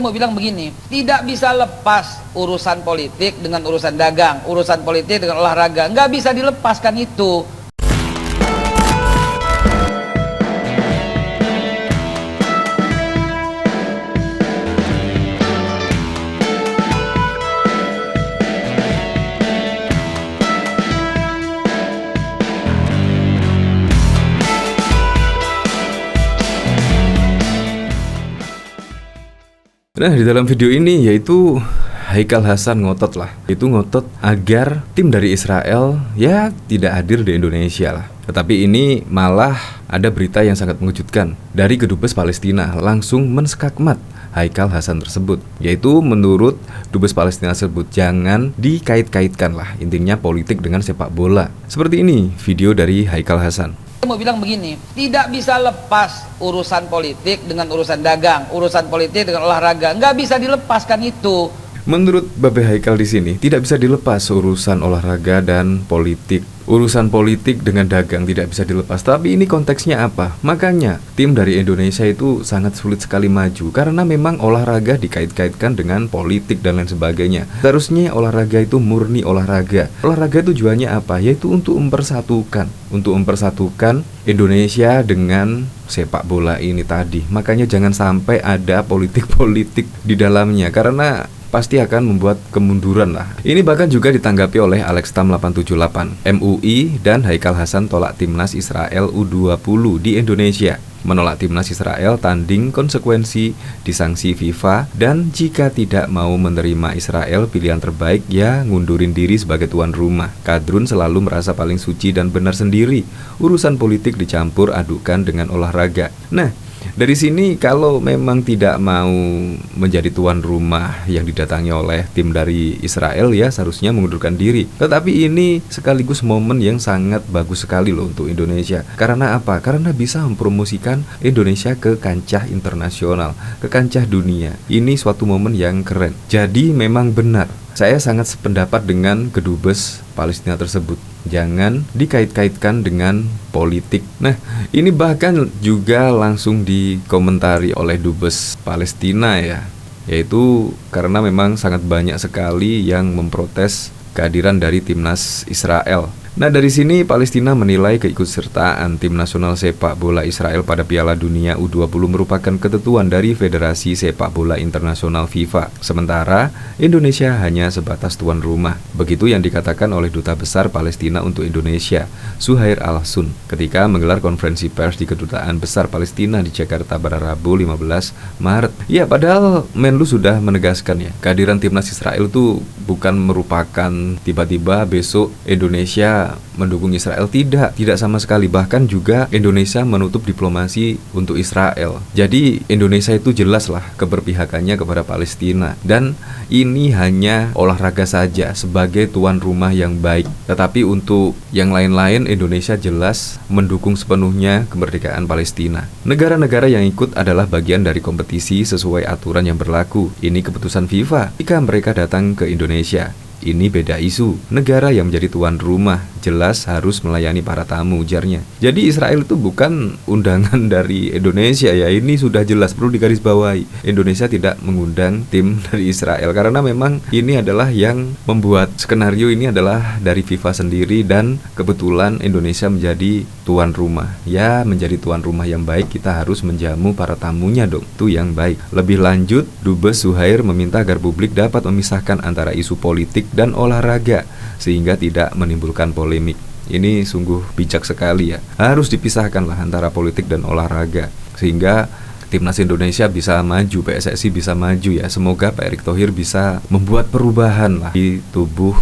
Saya mau bilang begini, tidak bisa lepas urusan politik dengan urusan dagang, urusan politik dengan olahraga, nggak bisa dilepaskan itu. Nah, di dalam video ini yaitu Haikal Hasan ngotot agar tim dari Israel ya tidak hadir di Indonesia lah. Tetapi ini malah ada berita yang sangat mengejutkan dari Kedubes Palestina langsung menskakmat Haikal Hasan tersebut, yaitu menurut Dubes Palestina tersebut jangan dikait-kaitkan lah intinya politik dengan sepak bola. Seperti ini video dari Haikal Hasan. Saya mau bilang begini, tidak bisa lepas urusan politik dengan urusan dagang, urusan politik dengan olahraga, nggak bisa dilepaskan itu. Menurut Babe Haikal di sini tidak bisa dilepas urusan olahraga dan politik. Urusan politik dengan dagang tidak bisa dilepas. Tapi ini konteksnya apa? Makanya tim dari Indonesia itu sangat sulit sekali maju karena memang olahraga dikait-kaitkan dengan politik dan lain sebagainya. Seharusnya olahraga itu murni olahraga. Olahraga tujuannya apa? Yaitu untuk mempersatukan Indonesia dengan sepak bola ini tadi. Makanya jangan sampai ada politik-politik di dalamnya karena pasti akan membuat kemunduran lah. Ini bahkan juga ditanggapi oleh Alextam 878. MUI dan Haikal Hasan tolak timnas Israel U20 di Indonesia. Menolak timnas Israel tanding konsekuensi disanksi FIFA, dan jika tidak mau menerima Israel pilihan terbaik ya ngundurin diri sebagai tuan rumah. Kadrun selalu merasa paling suci dan benar sendiri. Urusan politik dicampur adukan dengan olahraga. Nah, dari sini kalau memang tidak mau menjadi tuan rumah yang didatangi oleh tim dari Israel ya seharusnya mengundurkan diri. Tetapi ini sekaligus momen yang sangat bagus sekali loh untuk Indonesia. Karena apa? Karena bisa mempromosikan Indonesia ke kancah internasional, ke kancah dunia. Ini suatu momen yang keren. Jadi memang benar, saya sangat sependapat dengan Kedubes Palestina tersebut. Jangan dikait-kaitkan dengan politik. Nah, ini bahkan juga langsung dikomentari oleh Dubes Palestina ya, yaitu karena memang sangat banyak sekali yang memprotes kehadiran dari timnas Israel. Nah, dari sini Palestina menilai keikutsertaan tim nasional sepak bola Israel pada Piala Dunia U20 merupakan ketentuan dari Federasi Sepak Bola Internasional FIFA. Sementara Indonesia hanya sebatas tuan rumah. Begitu yang dikatakan oleh Duta Besar Palestina untuk Indonesia, Suhair Al-Sun, ketika menggelar konferensi pers di Kedutaan Besar Palestina di Jakarta pada Rabu 15 Maret. Ya, padahal Menlu sudah menegaskan ya, kehadiran timnas Israel itu bukan merupakan tiba-tiba besok Indonesia mendukung Israel, tidak sama sekali. Bahkan juga Indonesia menutup diplomasi untuk Israel. Jadi Indonesia itu jelas lah keberpihakannya kepada Palestina, dan ini hanya olahraga saja sebagai tuan rumah yang baik. Tetapi untuk yang lain-lain Indonesia jelas mendukung sepenuhnya kemerdekaan Palestina. Negara-negara yang ikut adalah bagian dari kompetisi sesuai aturan yang berlaku. Ini keputusan FIFA jika mereka datang ke Indonesia. Ini beda isu. Negara yang menjadi tuan rumah jelas harus melayani para tamu, ujarnya. Jadi Israel itu bukan undangan dari Indonesia ya. Ini sudah jelas, perlu digarisbawahi. Indonesia tidak mengundang tim dari Israel karena memang ini adalah yang membuat skenario ini adalah dari FIFA sendiri, dan kebetulan Indonesia menjadi tuan rumah. Ya, menjadi tuan rumah yang baik kita harus menjamu para tamunya dong. Itu yang baik. Lebih lanjut, Dubes Suhair meminta agar publik dapat memisahkan antara isu politik dan olahraga sehingga tidak menimbulkan polemik. Ini sungguh bijak sekali ya. Harus dipisahkanlah antara politik dan olahraga sehingga timnas Indonesia bisa maju, PSSI bisa maju ya. Semoga Pak Erick Thohir bisa membuat perubahan lah di tubuh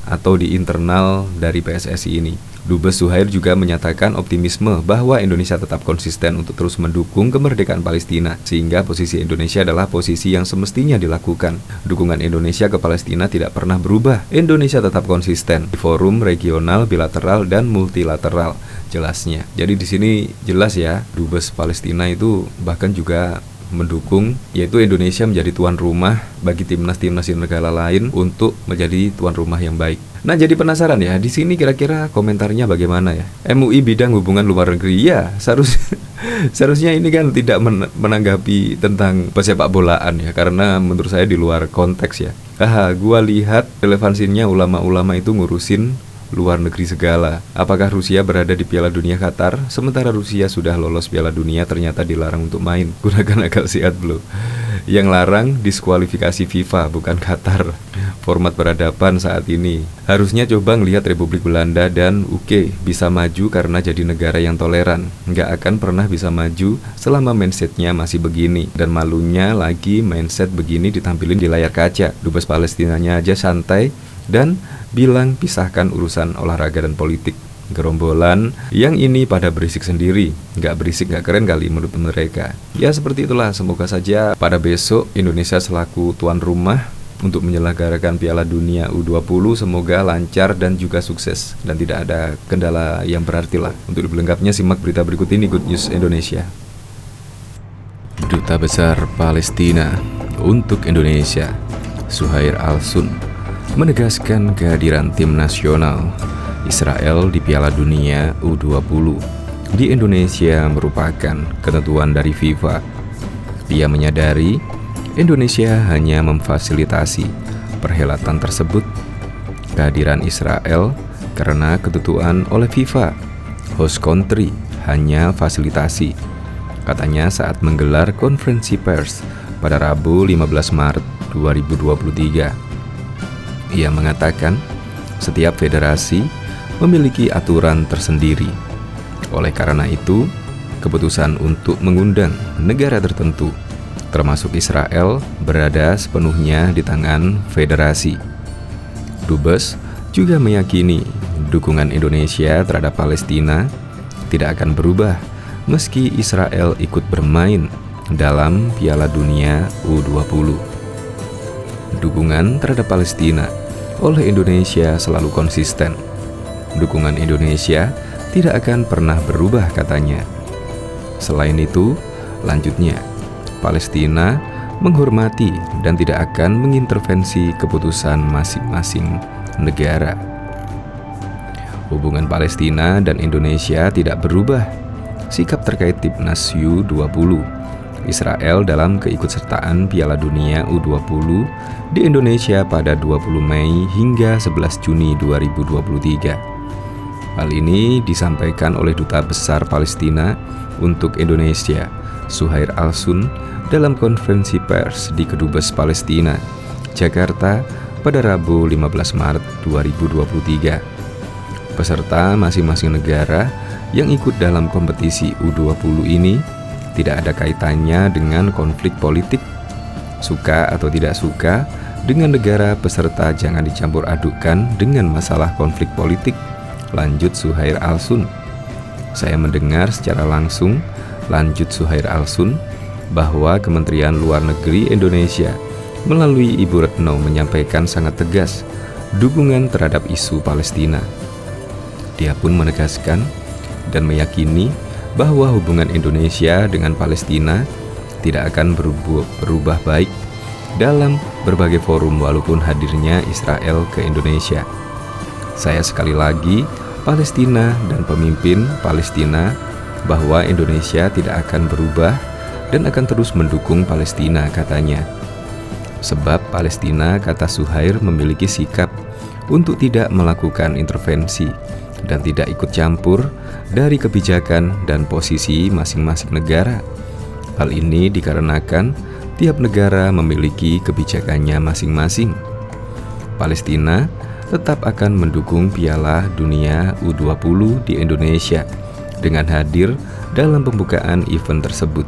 atau di internal dari PSSI ini. Dubes Suhair juga menyatakan optimisme bahwa Indonesia tetap konsisten untuk terus mendukung kemerdekaan Palestina, sehingga posisi Indonesia adalah posisi yang semestinya dilakukan. Dukungan Indonesia ke Palestina tidak pernah berubah. Indonesia tetap konsisten di forum regional, bilateral, dan multilateral, jelasnya. Jadi di sini jelas ya, Dubes Palestina itu bahkan juga mendukung, yaitu Indonesia menjadi tuan rumah bagi timnas-timnas di negara lain untuk menjadi tuan rumah yang baik. Nah, jadi penasaran ya, di sini kira-kira komentarnya bagaimana ya? MUI bidang hubungan luar negeri, ya seharusnya ini kan tidak menanggapi tentang pesepak bolaan ya, karena menurut saya di luar konteks ya. Gua lihat relevansinya ulama-ulama itu ngurusin luar negeri segala. Apakah Rusia berada di Piala Dunia Qatar, sementara Rusia sudah lolos Piala Dunia ternyata dilarang untuk main? Gunakan akal sehat bro. Yang larang diskualifikasi FIFA, bukan Qatar. Format peradaban saat ini harusnya coba ngelihat Republik Belanda dan UK bisa maju karena jadi negara yang toleran. Nggak akan pernah bisa maju selama mindsetnya masih begini. Dan malunya lagi, mindset begini ditampilin di layar kaca. Dubes Palestinanya aja santai dan bilang pisahkan urusan olahraga dan politik. Gerombolan yang ini pada berisik sendiri. Nggak berisik nggak keren kali menurut mereka. Ya seperti itulah, semoga saja pada besok Indonesia selaku tuan rumah untuk menyelenggarakan Piala Dunia U20 semoga lancar dan juga sukses dan tidak ada kendala yang berarti lah. Untuk lebih lengkapnya simak berita berikut ini, Good News Indonesia. Duta Besar Palestina untuk Indonesia Suhair Al-Sun menegaskan kehadiran tim nasional Israel di Piala Dunia U20 di Indonesia merupakan ketentuan dari FIFA. Dia menyadari Indonesia hanya memfasilitasi perhelatan tersebut. Kehadiran Israel karena ketentuan oleh FIFA. Host country hanya fasilitasi, katanya saat menggelar konferensi pers pada Rabu 15 Maret 2023. Ia mengatakan setiap federasi memiliki aturan tersendiri. Oleh karena itu, keputusan untuk mengundang negara tertentu, termasuk Israel, berada sepenuhnya di tangan federasi. Dubes juga meyakini dukungan Indonesia terhadap Palestina tidak akan berubah meski Israel ikut bermain dalam Piala Dunia U20. Dukungan terhadap Palestina oleh Indonesia selalu konsisten. Dukungan Indonesia tidak akan pernah berubah, katanya. Selain itu, lanjutnya, Palestina menghormati dan tidak akan mengintervensi keputusan masing-masing negara. Hubungan Palestina dan Indonesia tidak berubah. Sikap terkait timnas U20 Israel dalam keikutsertaan Piala Dunia U20 di Indonesia pada 20 Mei hingga 11 Juni 2023. Hal ini disampaikan oleh Duta Besar Palestina untuk Indonesia, Suhair Al-Sun, dalam konferensi pers di Kedubes Palestina, Jakarta pada Rabu 15 Maret 2023. Peserta masing-masing negara yang ikut dalam kompetisi U20 ini tidak ada kaitannya dengan konflik politik. Suka atau tidak suka dengan negara peserta jangan dicampur adukkan dengan masalah konflik politik, lanjut Suhair Al-Sun. Saya mendengar secara langsung, lanjut Suhair Al-Sun, bahwa Kementerian Luar Negeri Indonesia melalui Ibu Retno menyampaikan sangat tegas dukungan terhadap isu Palestina. Dia pun menegaskan dan meyakini bahwa hubungan Indonesia dengan Palestina tidak akan berubah baik dalam berbagai forum walaupun hadirnya Israel ke Indonesia. Saya sekali lagi Palestina dan pemimpin Palestina bahwa Indonesia tidak akan berubah dan akan terus mendukung Palestina, katanya. Sebab Palestina, kata Suhair, memiliki sikap untuk tidak melakukan intervensi dan tidak ikut campur dari kebijakan dan posisi masing-masing negara. Hal ini dikarenakan tiap negara memiliki kebijakannya masing-masing. Palestina tetap akan mendukung Piala Dunia U20 di Indonesia dengan hadir dalam pembukaan event tersebut.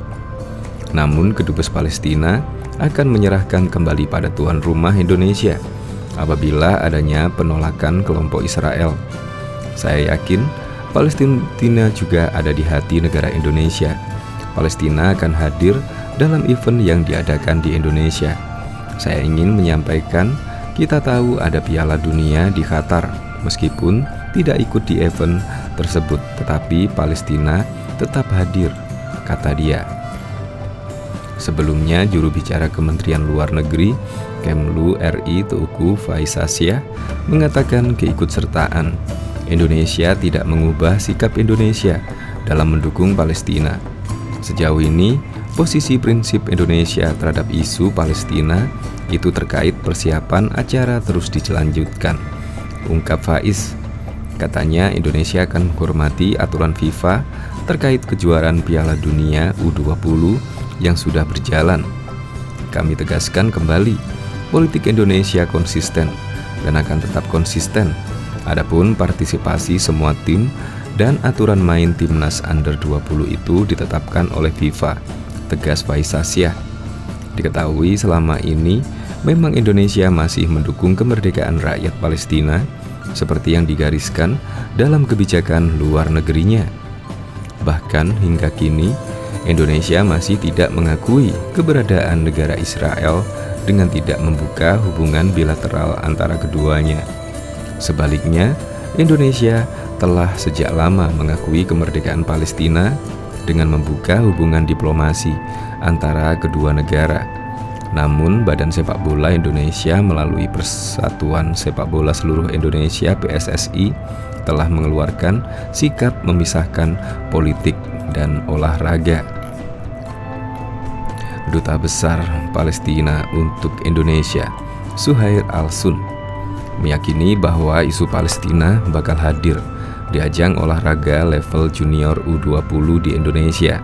Namun Kedubes Palestina akan menyerahkan kembali pada tuan rumah Indonesia apabila adanya penolakan kelompok Israel. Saya yakin Palestina juga ada di hati negara Indonesia. Palestina akan hadir dalam event yang diadakan di Indonesia. Saya ingin menyampaikan, kita tahu ada Piala Dunia di Qatar, meskipun tidak ikut di event tersebut, tetapi Palestina tetap hadir, kata dia. Sebelumnya, juru bicara Kementerian Luar Negeri Kemlu RI Teuku Faizasyah mengatakan keikutsertaan Indonesia tidak mengubah sikap Indonesia dalam mendukung Palestina. Sejauh ini, posisi prinsip Indonesia terhadap isu Palestina itu terkait persiapan acara terus dilanjutkan, ungkap Faiz. Katanya Indonesia akan menghormati aturan FIFA terkait kejuaraan Piala Dunia U20 yang sudah berjalan. Kami tegaskan kembali, politik Indonesia konsisten dan akan tetap konsisten. Adapun partisipasi semua tim dan aturan main timnas under 20 itu ditetapkan oleh FIFA, tegas Faizasyah. Diketahui selama ini memang Indonesia masih mendukung kemerdekaan rakyat Palestina seperti yang digariskan dalam kebijakan luar negerinya. Bahkan hingga kini Indonesia masih tidak mengakui keberadaan negara Israel dengan tidak membuka hubungan bilateral antara keduanya. Sebaliknya, Indonesia telah sejak lama mengakui kemerdekaan Palestina dengan membuka hubungan diplomasi antara kedua negara. Namun, Badan Sepak Bola Indonesia melalui Persatuan Sepak Bola Seluruh Indonesia (PSSI) telah mengeluarkan sikap memisahkan politik dan olahraga. Duta Besar Palestina untuk Indonesia, Suhair Al-Sun, meyakini bahwa isu Palestina bakal hadir di ajang olahraga level junior U20 di Indonesia.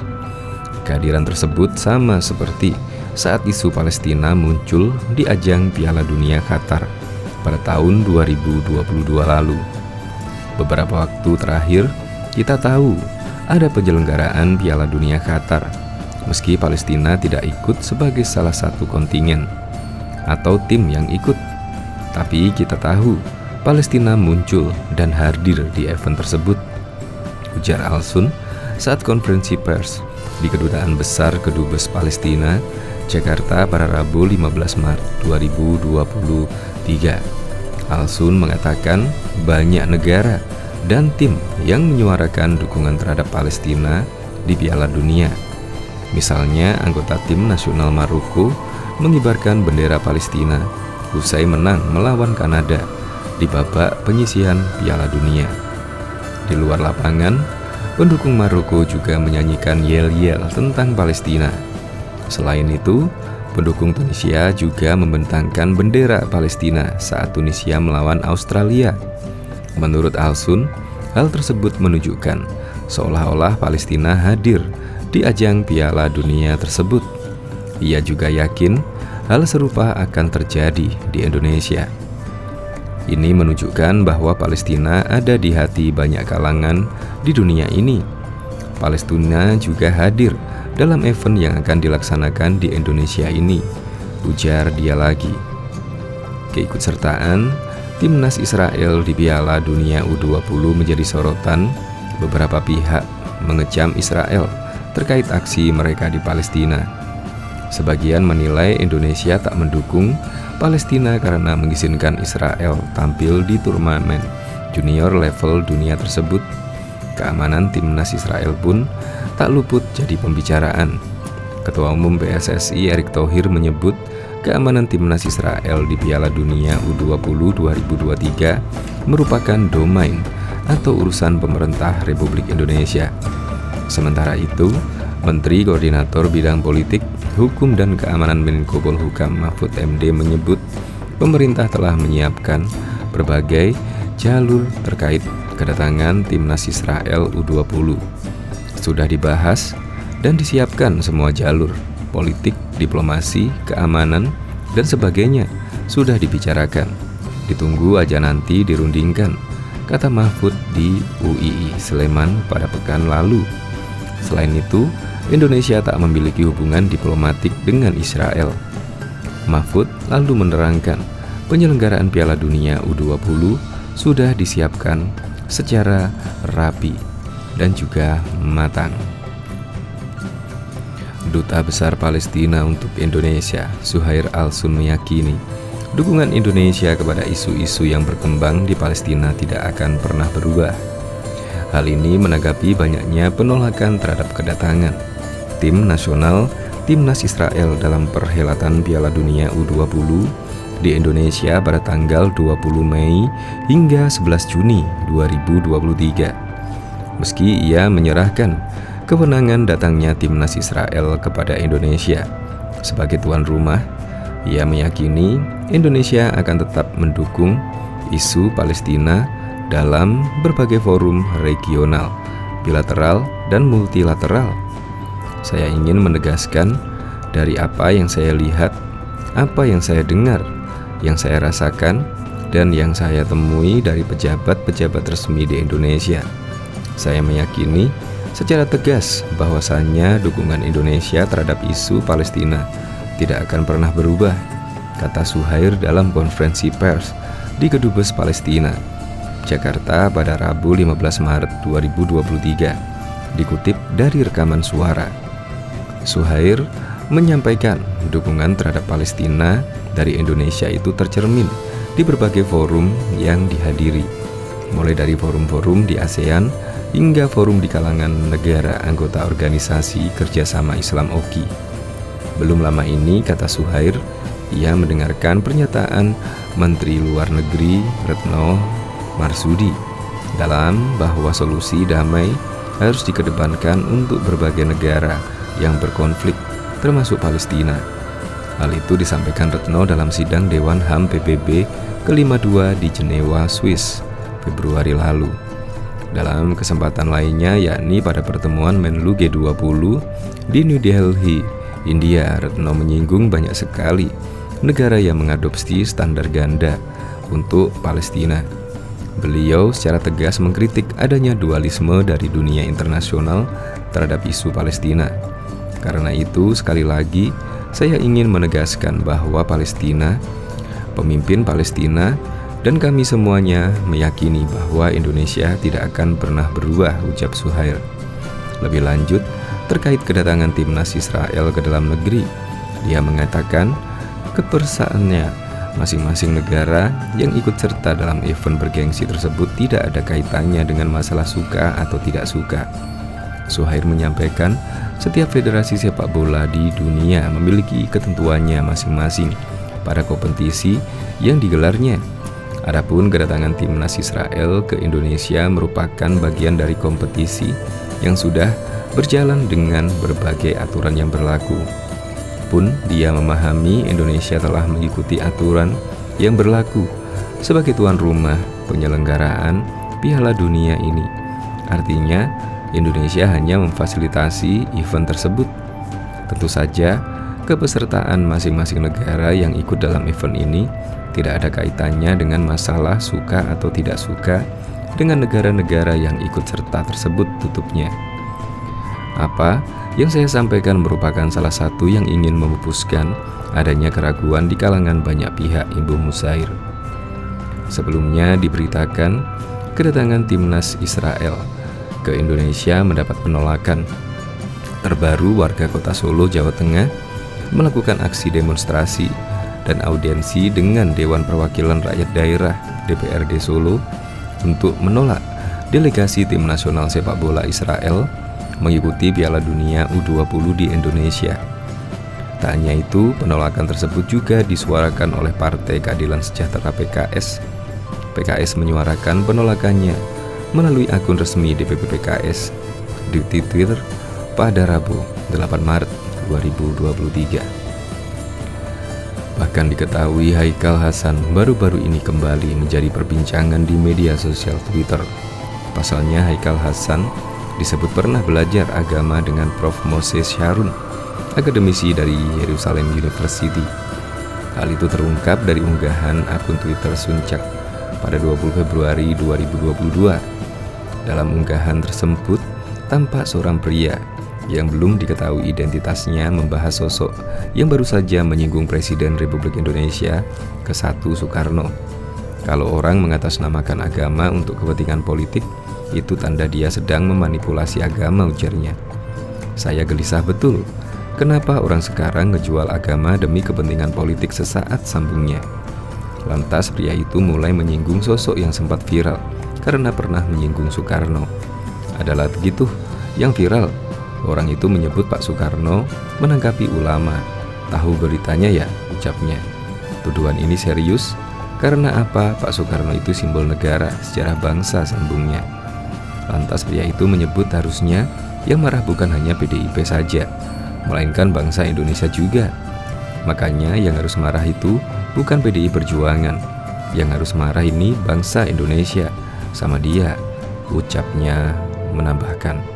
Kehadiran tersebut sama seperti saat isu Palestina muncul di ajang Piala Dunia Qatar pada tahun 2022 lalu. Beberapa waktu terakhir, kita tahu ada penyelenggaraan Piala Dunia Qatar, meski Palestina tidak ikut sebagai salah satu kontingen atau tim yang ikut. Tapi kita tahu Palestina muncul dan hadir di event tersebut, ujar Al-Sun saat konferensi pers di Kedutaan Besar Kedubes Palestina, Jakarta pada Rabu 15 Maret 2023. Al-Sun mengatakan banyak negara dan tim yang menyuarakan dukungan terhadap Palestina di Piala Dunia. Misalnya, anggota tim nasional Maroko mengibarkan bendera Palestina usai menang melawan Kanada di babak penyisihan Piala Dunia. Di luar lapangan, pendukung Maroko juga menyanyikan yel-yel tentang Palestina. Selain itu, pendukung Tunisia juga membentangkan bendera Palestina saat Tunisia melawan Australia. Menurut Al-Sun, hal tersebut menunjukkan seolah-olah Palestina hadir di ajang Piala Dunia tersebut. Ia juga yakin hal serupa akan terjadi di Indonesia. Ini menunjukkan bahwa Palestina ada di hati banyak kalangan di dunia ini. Palestina juga hadir dalam event yang akan dilaksanakan di Indonesia ini, ujar dia lagi. Keikutsertaan timnas Israel di Piala Dunia U20 menjadi sorotan. Beberapa pihak mengecam Israel terkait aksi mereka di Palestina. Sebagian menilai Indonesia tak mendukung Palestina karena mengizinkan Israel tampil di turnamen junior level dunia tersebut. Keamanan timnas Israel pun tak luput jadi pembicaraan. Ketua Umum PSSI Erick Thohir menyebut keamanan timnas Israel di Piala Dunia U20 2023 merupakan domain atau urusan pemerintah Republik Indonesia. Sementara itu, Menteri Koordinator Bidang Politik, Hukum dan Keamanan Menko Polhukam Mahfud MD menyebut pemerintah telah menyiapkan berbagai jalur terkait kedatangan timnas Israel U20. Sudah dibahas dan disiapkan semua jalur politik, diplomasi, keamanan, dan sebagainya sudah dibicarakan. Ditunggu aja nanti dirundingkan, kata Mahfud di UII Sleman pada pekan lalu. Selain itu, Indonesia tak memiliki hubungan diplomatik dengan Israel. Mahfud lalu menerangkan penyelenggaraan Piala Dunia U20 sudah disiapkan secara rapi dan juga matang. Duta Besar Palestina untuk Indonesia, Suhair Al-Sun, meyakini dukungan Indonesia kepada isu-isu yang berkembang di Palestina tidak akan pernah berubah. Hal ini menanggapi banyaknya penolakan terhadap kedatangan tim nasional timnas Israel dalam perhelatan Piala Dunia U20 di Indonesia pada tanggal 20 Mei hingga 11 Juni 2023. Meski ia menyerahkan kewenangan datangnya timnas Israel kepada Indonesia sebagai tuan rumah, ia meyakini Indonesia akan tetap mendukung isu Palestina dalam berbagai forum regional, bilateral, dan multilateral. Saya ingin menegaskan dari apa yang saya lihat, apa yang saya dengar, yang saya rasakan, dan yang saya temui dari pejabat-pejabat resmi di Indonesia. Saya meyakini secara tegas bahwasannya dukungan Indonesia terhadap isu Palestina tidak akan pernah berubah, kata Zuhair dalam konferensi pers di Kedubes Palestina, Jakarta pada Rabu 15 Maret 2023, dikutip dari rekaman suara. Zuhair menyampaikan dukungan terhadap Palestina dari Indonesia itu tercermin di berbagai forum yang dihadiri, mulai dari forum-forum di ASEAN hingga forum di kalangan negara anggota Organisasi Kerjasama Islam OKI. Belum lama ini, kata Zuhair, ia mendengarkan pernyataan Menteri Luar Negeri Retno Marsudi dalam bahwa solusi damai harus dikedepankan untuk berbagai negara yang berkonflik, termasuk Palestina. Hal itu disampaikan Retno dalam sidang Dewan HAM PBB ke-52 di Jenewa, Swiss, Februari lalu. Dalam kesempatan lainnya, yakni pada pertemuan Menlu G20 di New Delhi, India, Retno menyinggung banyak sekali negara yang mengadopsi standar ganda untuk Palestina. Beliau secara tegas mengkritik adanya dualisme dari dunia internasional terhadap isu Palestina. Karena itu, sekali lagi, saya ingin menegaskan bahwa Palestina, pemimpin Palestina, dan kami semuanya meyakini bahwa Indonesia tidak akan pernah berubah, ucap Zuhair. Lebih lanjut, terkait kedatangan timnas Israel ke dalam negeri, dia mengatakan kebersaannya masing-masing negara yang ikut serta dalam event bergengsi tersebut tidak ada kaitannya dengan masalah suka atau tidak suka. Zuhair menyampaikan setiap federasi sepak bola di dunia memiliki ketentuannya masing-masing pada kompetisi yang digelarnya. Adapun kedatangan timnas Israel ke Indonesia merupakan bagian dari kompetisi yang sudah berjalan dengan berbagai aturan yang berlaku. Pun dia memahami Indonesia telah mengikuti aturan yang berlaku sebagai tuan rumah penyelenggaraan Piala Dunia ini. Artinya, Indonesia hanya memfasilitasi event tersebut. Tentu saja, kepesertaan masing-masing negara yang ikut dalam event ini tidak ada kaitannya dengan masalah suka atau tidak suka dengan negara-negara yang ikut serta tersebut, tutupnya. Apa yang saya sampaikan merupakan salah satu yang ingin memupuskan adanya keraguan di kalangan banyak pihak, imbuh Zuhair. Sebelumnya diberitakan kedatangan timnas Israel ke Indonesia mendapat penolakan. Terbaru, warga kota Solo, Jawa Tengah melakukan aksi demonstrasi dan audiensi dengan Dewan Perwakilan Rakyat Daerah DPRD Solo untuk menolak delegasi tim nasional sepak bola Israel mengikuti Piala Dunia U20 di Indonesia. Tak hanya itu, penolakan tersebut juga disuarakan oleh Partai Keadilan Sejahtera PKS. PKS menyuarakan penolakannya melalui akun resmi DPP PKS di Twitter pada Rabu 8 Maret 2023. Bahkan diketahui Haikal Hasan baru-baru ini kembali menjadi perbincangan di media sosial Twitter. Pasalnya, Haikal Hasan disebut pernah belajar agama dengan Prof. Moses Harun, akademisi dari Yerusalem University. Hal itu terungkap dari unggahan akun Twitter Suncak pada 20 Februari 2022. Dalam unggahan tersebut, tampak seorang pria yang belum diketahui identitasnya membahas sosok yang baru saja menyinggung Presiden Republik Indonesia ke-1 Soekarno. Kalau orang mengatasnamakan agama untuk kepentingan politik, itu tanda dia sedang memanipulasi agama, ujarnya. Saya gelisah betul, kenapa orang sekarang ngejual agama demi kepentingan politik, sesaat, sambungnya. Lantas pria itu mulai menyinggung sosok yang sempat viral karena pernah menyinggung Soekarno. Adalah begitu yang viral, Orang itu menyebut Pak Soekarno menangkapi ulama. Tahu beritanya ya, ucapnya. Tuduhan ini serius karena apa? Pak Soekarno itu simbol negara, sejarah bangsa, sambungnya. Lantas pria itu menyebut harusnya yang marah bukan hanya PDIP saja, melainkan bangsa Indonesia juga. Makanya yang harus marah itu bukan PDI Perjuangan, yang harus marah ini bangsa Indonesia sama dia, ucapnya menambahkan.